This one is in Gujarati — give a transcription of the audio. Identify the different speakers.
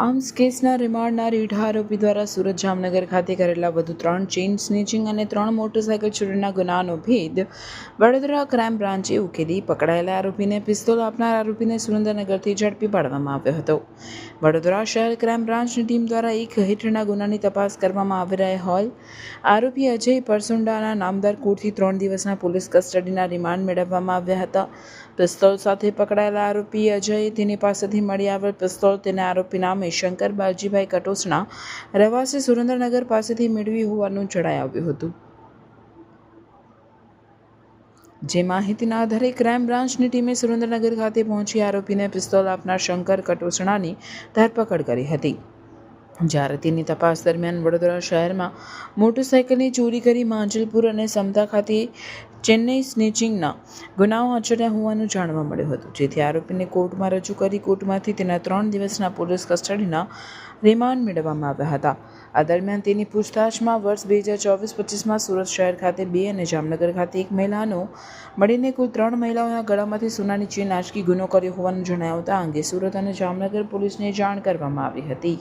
Speaker 1: આર્મ્સ કેસના રિમાન્ડના રીઢા આરોપી દ્વારા સુરત જામનગર ખાતે કરેલા વધુ 3 ચેઇન સ્નેચિંગ અને 3 મોટરસાયકલ ચોરીના ગુનાનો ભેદ વડોદરા ક્રાઇમ બ્રાન્ચે ઉકેલી પકડાયેલા આરોપીને પિસ્તોલ આપનાર આરોપીને સુરેન્દ્રનગરથી ઝડપી પાડવામાં આવ્યો હતો. વડોદરા શહેર ક્રાઇમ બ્રાન્ચની ટીમ દ્વારા એક હેઠળના ગુનાની તપાસ કરવામાં આવી રહી હોય આરોપી અજય પરસુંડાના નામદાર કોર્ટથી 3 દિવસના પોલીસ કસ્ટડીના રિમાન્ડ મેળવવામાં આવ્યા હતા. પિસ્તોલ સાથે પકડાયેલા આરોપી અજયે તેની પાસેથી મળી આવેલ પિસ્તોલ તેના આરોપી નામે શંકર બાલજીભાઈ કટોસણા રહેવાસી સુરેન્દ્રનગર પાસેથી મેળવી હોવાનું જણાઈ આવ્યું હતું. જે માહિતીના આધારે ક્રાઇમ બ્રાન્ચની ટીમે સુરેન્દ્રનગર ખાતે પહોંચી આરોપીને પિસ્તોલ આપનાર શંકર કટોસણાની ધરપકડ કરી હતી. જ્યારે તેની તપાસ દરમિયાન વડોદરા શહેરમાં મોટરસાયકલની ચોરી કરી માંજલપુર અને સમતા ખાતે ચેન્નઈ સ્નેચિંગના ગુનાઓ આચર્યા હોવાનું જાણવા મળ્યું હતું. જેથી આરોપીને કોર્ટમાં રજૂ કરી કોર્ટમાંથી તેના 3 દિવસના પોલીસ કસ્ટડીના રિમાન્ડ મેળવવામાં આવ્યા હતા. આ દરમિયાન તેની પૂછતાછમાં વર્ષ 2024-25માં સુરત શહેર ખાતે 2 અને જામનગર ખાતે 1 મહિલાનો મળીને કુલ 3 મહિલાઓના ગળામાંથી સોનાની ચેન આંચકી ગુનો કર્યો હોવાનું જણાવતા અંગે સુરત અને જામનગર પોલીસને જાણ કરવામાં આવી હતી.